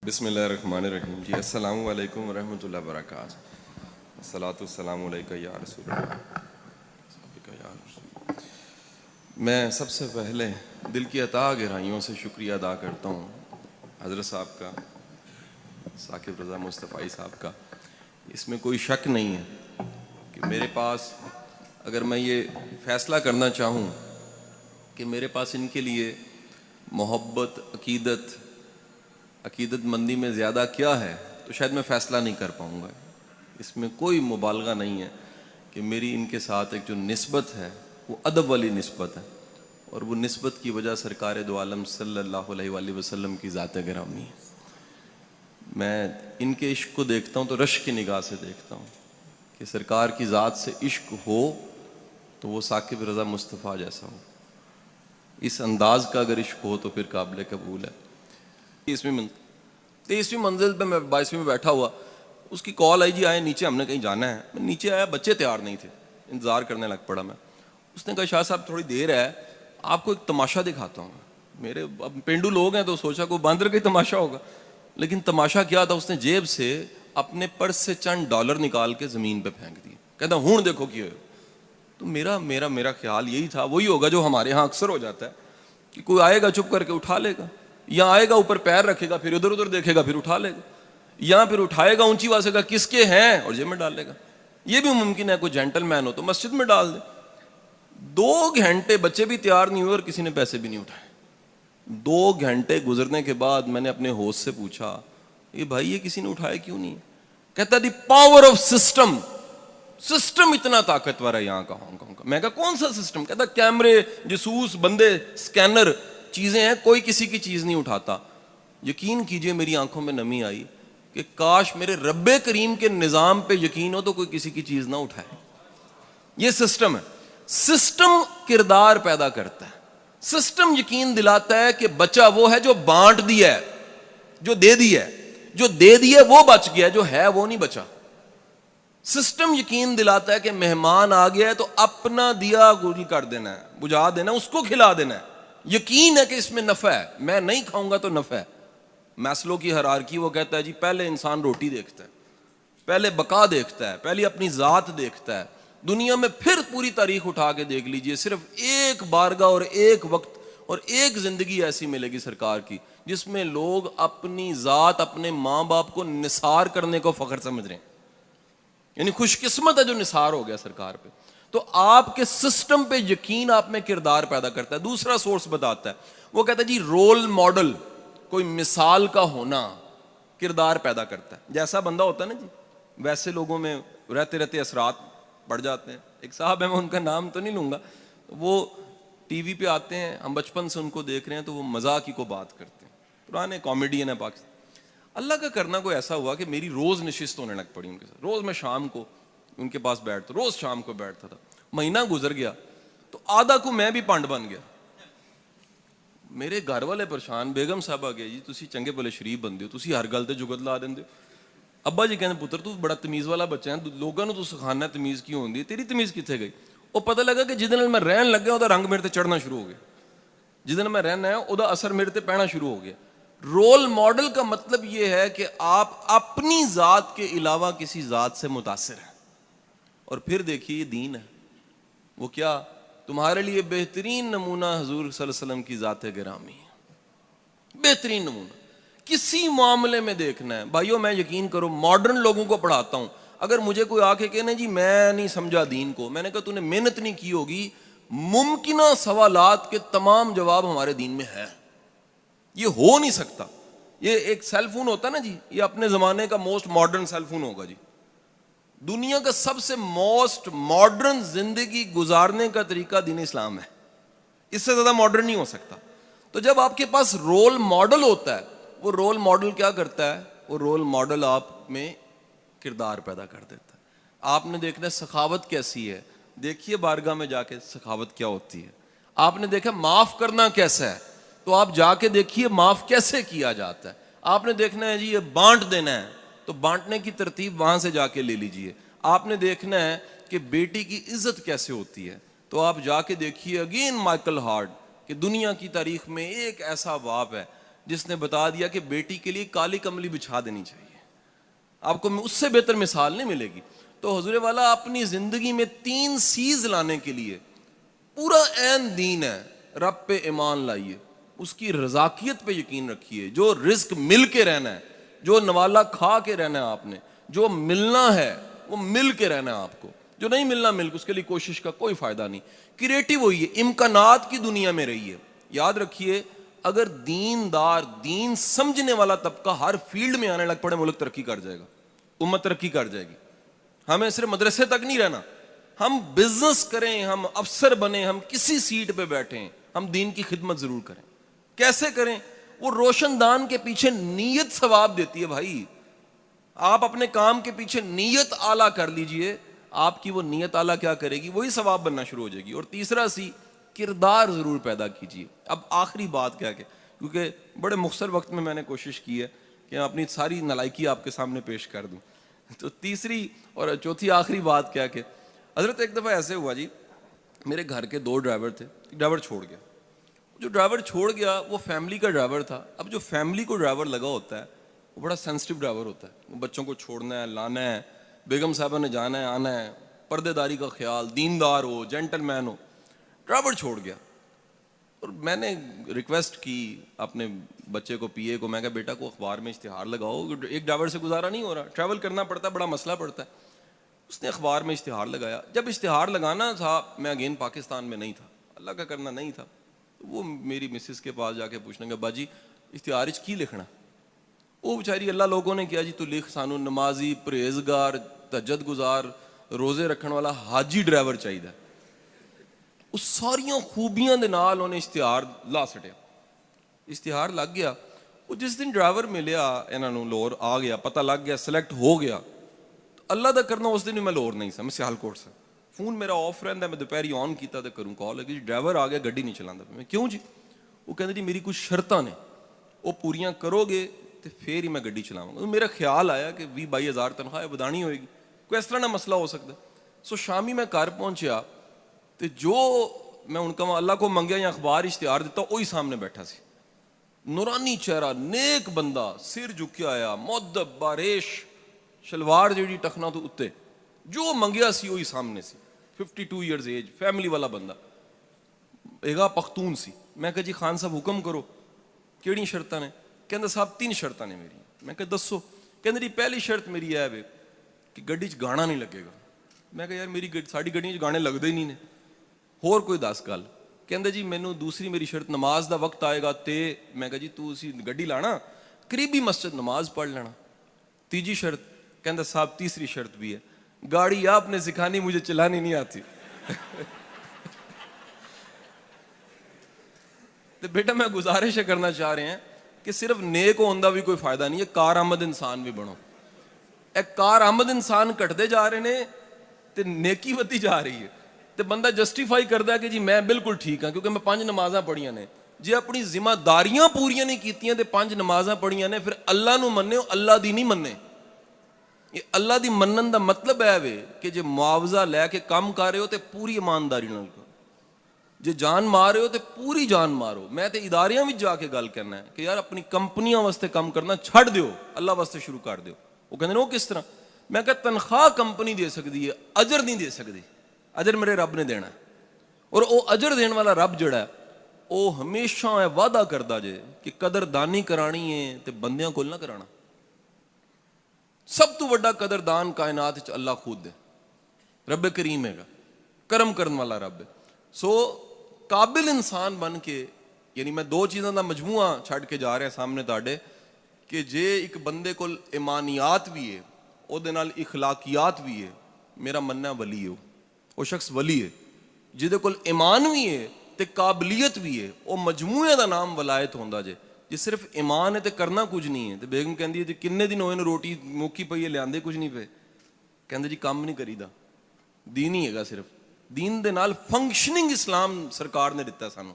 بسم اللہ الرحمن الرحیم جی السلام علیکم ورحمۃ اللہ وبرکاتہ. الصلاۃ والسلام علیکہ یا رسول اللہ. میں سب سے پہلے دل کی عطا گہرائیوں سے شکریہ ادا کرتا ہوں حضرت صاحب کا, ثاقب رضا مصطفی صاحب کا. اس میں کوئی شک نہیں ہے کہ میرے پاس اگر میں یہ فیصلہ کرنا چاہوں کہ میرے پاس ان کے لیے محبت, عقیدت مندی میں زیادہ کیا ہے, تو شاید میں فیصلہ نہیں کر پاؤں گا. اس میں کوئی مبالغہ نہیں ہے کہ میری ان کے ساتھ ایک جو نسبت ہے وہ ادب والی نسبت ہے, اور وہ نسبت کی وجہ سرکار دو عالم صلی اللہ علیہ وآلہ وسلم کی ذات گرامی ہے. میں ان کے عشق کو دیکھتا ہوں تو رشک کی نگاہ سے دیکھتا ہوں کہ سرکار کی ذات سے عشق ہو تو وہ ثاقب رضا مصطفیٰ جیسا ہو. اس انداز کا اگر عشق ہو تو پھر قابل قبول ہے. 23ویں منزل پہ میں 22ویں میں بیٹھا ہوا, اس کی کال آئی, جی آئے نیچے, ہم نے کہیں جانا ہے. میں نیچے آیا, بچے تیار نہیں تھے, انتظار کرنے لگ پڑا میں. اس نے کہا شاہ صاحب تھوڑی دیر ہے, آپ کو ایک تماشا دکھاتا ہوں. میرے اب پینڈو لوگ ہیں تو سوچا کوئی باندر کا ہی تماشا ہوگا, لیکن تماشا کیا تھا, اس نے جیب سے اپنے پرس سے چند ڈالر نکال کے زمین پہ پھینک دیے. کہتا ہوں دیکھو کیا. تو میرا خیال یہی تھا, وہی ہوگا جو ہمارے ہاں اکثر ہو جاتا ہے کہ کوئی آئے گا چپ کر کے اٹھا لے گا, یا آئے گا اوپر پیر رکھے گا, پھر ادھر ادھر دیکھے گا, پھر اٹھا لے گا, یا پھر اٹھائے گا اونچی آواز سے گا کس کے ہیں اور جیب میں ڈال لے گا. یہ بھی ممکن ہے کوئی جینٹل مین ہو تو مسجد میں ڈال دے. 2 گھنٹے بچے بھی تیار نہیں ہوئے اور کسی نے پیسے بھی نہیں اٹھائے. 2 گھنٹے گزرنے کے بعد میں نے اپنے ہوسٹ سے پوچھا, یہ بھائی یہ کسی نے اٹھایا کیوں نہیں؟ کہتا دی پاور آف سسٹم اتنا طاقتور ہے یہاں کا, ہانگ کانگ کا. میں کہا کون سا سسٹم؟ کہتا کیمرے, جاسوس بندے, اسکینر, چیزیں ہیں, کوئی کسی کی چیز نہیں اٹھاتا. یقین کیجئے میری آنکھوں میں نمی آئی کہ کاش میرے رب کریم کے نظام پہ یقین ہو تو کوئی کسی کی چیز نہ اٹھائے. یہ سسٹم ہے. سسٹم کردار پیدا کرتا ہے. سسٹم یقین دلاتا ہے کہ بچہ وہ ہے جو بانٹ دیا ہے, جو دے دیا ہے, جو دے دیا وہ بچ گیا, جو ہے وہ نہیں بچا. سسٹم یقین دلاتا ہے کہ مہمان آ گیا ہے تو اپنا دیا گل کر دینا ہے, بجھا دینا, اس کو کھلا دینا ہے. یقین ہے کہ اس میں نفع ہے, میں نہیں کھاؤں گا تو نفع ہے. میسلو کی ہیرارکی وہ کہتا ہے جی پہلے انسان روٹی دیکھتا ہے, پہلے بقا دیکھتا ہے, پہلے اپنی ذات دیکھتا ہے دنیا میں. پھر پوری تاریخ اٹھا کے دیکھ لیجئے, صرف ایک بارگاہ اور ایک وقت اور ایک زندگی ایسی ملے گی سرکار کی جس میں لوگ اپنی ذات, اپنے ماں باپ کو نثار کرنے کو فخر سمجھ رہے ہیں. یعنی خوش قسمت ہے جو نثار ہو گیا سرکار پہ. تو آپ کے سسٹم پہ یقین آپ میں کردار پیدا کرتا ہے. دوسرا سورس بتاتا ہے, وہ کہتا ہے جی رول ماڈل, کوئی مثال کا ہونا کردار پیدا کرتا ہے. جیسا بندہ ہوتا ہے نا جی ویسے لوگوں میں رہتے رہتے اثرات پڑ جاتے ہیں. ایک صاحب ہیں, میں ان کا نام تو نہیں لوں گا, وہ ٹی وی پہ آتے ہیں, ہم بچپن سے ان کو دیکھ رہے ہیں, تو وہ مذاق ہی کو بات کرتے ہیں, پرانے کامیڈین ہیں پاکستان. اللہ کا کرنا کوئی ایسا ہوا کہ میری روز نشست ہونے لگ پڑی ان کے ساتھ. روز میں شام کو ان کے پاس بیٹھتا, روز شام کو بیٹھتا تھا. مہینہ گزر گیا تو آدھا کو میں بھی پانڈ بن گیا. میرے گھر والے پریشان, بیگم صاحب آ گئے, جی تسی چنگے بھلے شریف بندے ہو, تسی ہر گل تے جگت لا دیندے ہو. ابا جی کہندے پتر تو بڑا تمیز والا بچہ ہے, لوگوں نوں تو سکھانا تمیز کیوں ہوندی ہے, تیری تمیز کتنے گئی؟ وہ پتہ لگا کہ جس دن میں رہن لگ گیا وہ رنگ میرے تے چڑھنا شروع ہو گیا, جس دن میں رہنا ہے وہ اثر میرے تے پینا شروع ہو گیا. رول ماڈل کا مطلب یہ ہے کہ آپ اپنی ذات کے علاوہ کسی ذات سے متاثر ہیں. اور پھر دیکھیے یہ دین ہے, وہ کیا تمہارے لیے بہترین نمونہ حضور صلی اللہ علیہ وسلم کی ذات گرامی ہے. بہترین نمونہ کسی معاملے میں دیکھنا ہے بھائیو. میں یقین کرو ماڈرن لوگوں کو پڑھاتا ہوں, اگر مجھے کوئی آ کے کہنا جی میں نہیں سمجھا دین کو, میں نے کہا تو نے محنت نہیں کی ہوگی. ممکنہ سوالات کے تمام جواب ہمارے دین میں ہے, یہ ہو نہیں سکتا. یہ ایک سیل فون ہوتا ہے نا جی, یہ اپنے زمانے کا موسٹ ماڈرن سیل فون ہوگا جی. دنیا کا سب سے موسٹ ماڈرن زندگی گزارنے کا طریقہ دین اسلام ہے, اس سے زیادہ ماڈرن نہیں ہو سکتا. تو جب آپ کے پاس رول ماڈل ہوتا ہے, وہ رول ماڈل کیا کرتا ہے, وہ رول ماڈل آپ میں کردار پیدا کر دیتا ہے. آپ نے دیکھنا ہے سخاوت کیسی ہے, دیکھیے بارگاہ میں جا کے سخاوت کیا ہوتی ہے. آپ نے دیکھا معاف کرنا کیسا ہے, تو آپ جا کے دیکھیے معاف کیسے کیا جاتا ہے. آپ نے دیکھنا ہے جی یہ بانٹ دینا ہے, تو بانٹنے کی ترتیب وہاں سے جا کے لے لیجئے. آپ نے دیکھنا ہے کہ بیٹی کی عزت کیسے ہوتی ہے, تو آپ جا کے دیکھیے اگین مائیکل ہارٹ کہ دنیا کی تاریخ میں ایک ایسا باپ ہے جس نے بتا دیا کہ بیٹی کے لیے کالی کملی بچھا دینی چاہیے. آپ کو اس سے بہتر مثال نہیں ملے گی. تو حضور والا اپنی زندگی میں 3 سیز لانے کے لیے پورا عین دین ہے. رب پہ ایمان لائیے, اس کی رزاقیت پہ یقین رکھیے, جو رزق مل کے رہنا ہے, جو نوالا کھا کے رہنا ہے آپ نے, جو ملنا ہے وہ مل کے رہنا ہے آپ کو, جو نہیں ملنا مل کے اس کے لیے کوشش کا کوئی فائدہ نہیں. کریٹو ہوئیے, امکانات کی دنیا میں رہیے. یاد رکھیے اگر دیندار, دین سمجھنے والا طبقہ ہر فیلڈ میں آنے لگ پڑے, ملک ترقی کر جائے گا, امت ترقی کر جائے گی. ہمیں صرف مدرسے تک نہیں رہنا, ہم بزنس کریں, ہم افسر بنیں, ہم کسی سیٹ پہ بیٹھیں, ہم دین کی خدمت ضرور کریں. کیسے کریں؟ وہ روشن دان کے پیچھے نیت ثواب دیتی ہے بھائی. آپ اپنے کام کے پیچھے نیت اعلیٰ کر لیجئے, آپ کی وہ نیت اعلیٰ کیا کرے گی, وہی ثواب بننا شروع ہو جائے گی. اور تیسرا سی, کردار ضرور پیدا کیجیے. اب آخری بات کیا کہ کیونکہ بڑے مختصر وقت میں نے کوشش کی ہے کہ میں اپنی ساری نالائکی آپ کے سامنے پیش کر دوں. تو تیسری اور چوتھی آخری بات کیا کہ حضرت ایک دفعہ ایسے ہوا جی, میرے گھر کے 2 ڈرائیور تھے, ڈرائیور چھوڑ گیا. جو ڈرائیور چھوڑ گیا وہ فیملی کا ڈرائیور تھا. اب جو فیملی کو ڈرائیور لگا ہوتا ہے وہ بڑا سینسٹیو ڈرائیور ہوتا ہے. وہ بچوں کو چھوڑنا ہے, لانا ہے, بیگم صاحبہ نے جانا ہے, آنا ہے, پردے داری کا خیال, دیندار ہو, جینٹل مین ہو. ڈرائیور چھوڑ گیا اور میں نے ریکویسٹ کی اپنے بچے کو, پی اے کو, میں کہا بیٹا کو اخبار میں اشتہار لگاؤ, ایک ڈرائیور سے گزارا نہیں ہو رہا, ٹریول کرنا پڑتا ہے, بڑا مسئلہ پڑتا ہے. اس نے اخبار میں اشتہار لگایا. جب اشتہار لگانا تھا, میں اگین پاکستان میں نہیں تھا, اللہ کا کرنا نہیں تھا, وہ میری مسز کے پاس جا کے پوچھنے گا باجی اشتہار کی لکھنا. وہ بیچاری اللہ لوگوں نے کیا جی تو لکھ, سانو نمازی, پرہیزگار, تہجد گزار, روزے رکھن والا حاجی ڈرائیور چاہیے. اس ساریاں خوبیاں دے نال انہیں اشتہار لا سٹیا. اشتہار لگ گیا. وہ جس دن ڈرائیور ملیا انہاں نوں, لاہور آ گیا, پتہ لگ گیا, سلیکٹ ہو گیا. اللہ دا کرنا اس دن میں لاہور نہیں سا, میں سیالکوٹ سے. فون میرا آف رہندا, میں دوپہری آن کیتا تے کروں کال لگی, ڈرائیور آ گیا, گڈی نہیں چلاندا. میں کیوں جی؟ وہ کہندے جی میری کچھ شرطاں نے, وہ پوریاں کرو گے تو پھر ہی میں گڈی چلاواں گا. میرا خیال آیا کہ 20-22 تنخواہ بدانی ہوئے گی, کوئی اس طرح نہ مسئلہ ہو سکتا. سو شامی میں گھر پہنچیا تو جو میں ان کا اللہ کو منگیا یا اخبار اشتہار دیتا, وہی سامنے بیٹھا سی. نورانی چہرہ, نیک بندہ, سر جھکیا آیا, مؤدب, باریش, شلوار جیڑی ٹکنا تو اتے, جو منگیا سی وہی سامنے سی. 52 ایئرز ایج, فیملی والا بندہ, ایگا پختون سی. میں کہا جی خان صاحب حکم کرو, کیڑی شرطاں نے؟ کہندا صاحب 3 شرطاں نے میری. میں کہا دسو. کہندا جی پہلی شرط میری ہے وے کہ گڈی چ گانا نہیں لگے گا. میں کہا یار میری ساڈی گڈی چ گانے لگدے ہی نہیں نے, ہور کوئی دس گل. کہندا جی مینوں دوسری میری شرط, نماز دا وقت آئے گا تے. میں کہا جی تو اسی گڈی لانا, قریبی مسجد نماز پڑھ لینا. تیجی شرط. کہندا صاحب تیسری شرط بھی ہے, گاڑی آپ نے سکھانی, مجھے چلانی نہیں آتی. تو بیٹا میں گزارش کرنا چاہ رہے ہیں کہ صرف نیک ہوندہ بھی کوئی فائدہ نہیں ہے, کارآمد انسان بھی بنو. ایک کارآمد انسان کٹتے جا رہے ہیں تے نیکی ودی جا رہی ہے, تے بندہ جسٹیفائی کردا ہے کہ جی میں بالکل ٹھیک ہاں کیونکہ میں 5 نمازاں پڑھیاں نے. جی اپنی ذمہ داریاں پوریاں نہیں کیتیاں تے 5 نمازاں پڑھیاں نے, پھر اللہ نو مننے ہو, اللہ دی نہیں مننے. یہ اللہ دی منن دا مطلب ہے وے کہ جے معاوضہ لے کے کام کر رہے ہو تے پوری ایمانداری نال کرو, جے جان مار رہے ہو تے پوری جان مارو. میں تے اداریاں وچ جا کے گل کرنا ہے کہ یار اپنی کمپنیاں واسطے کام کرنا چھڑ دیو, اللہ واسطے شروع کر دیو. وہ کہندے وہ کس طرح؟ میں کہ تنخواہ کمپنی دے سکتی ہے, اجر نہیں دے سکتی. اجر میرے رب نے دینا ہے, اور وہ اجر دین والا رب جڑا ہے وہ ہمیشہ وعدہ کردا جے کہ قدر دانی کرانی ہے تے بندیاں کول نہ کرانا. سب تو بڑا قدردان کائنات وچ اللہ خود ہے, رب کریم ہے گا, کرم کرن والا رب ہے. سو قابل انسان بن کے, یعنی میں 2 چیزاں دا مجموعہ چھڈ کے جا رہا سامنے تاڈے کہ جے ایک بندے کول ایمانیات بھی ہے, او دے نال اخلاقیات بھی ہے, میرا مننا ولی ہے, وہ شخص ولی ہے. جہدے کول ایمان بھی ہے تے قابلیت بھی ہے, وہ مجموعے دا نام ولایت ہوندا جے. جی صرف ایمان ہے تے کرنا کچھ نہیں ہے. تے بیگم کہندی ہے جی کنے دن ہوئے نے روٹی موکی پئی ہے, لیاندے کچھ نہیں پے. کہندے جی کام نہیں کریدا, دین ہی ہے صرف. دین دے نال فنکشننگ اسلام سرکار نے دتا سانو.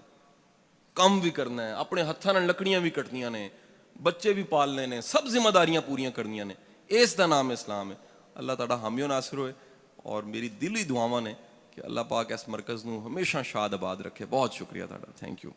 کام بھی کرنا ہے, اپنے ہتھاں نال لکڑیاں بھی کٹنیاں نے, بچے بھی پالنے نے, سب ذمہ داریاں پوریاں کرنیاں نے. اس دا نام اسلام ہے. اللہ تعالیٰ حامی و ناصر ہوئے, اور میری دلی دعاواں نے کہ اللہ پاک اس مرکز نو ہمیشہ شاد آباد رکھے. بہت شکریہ تہاڈا, تھینک یو.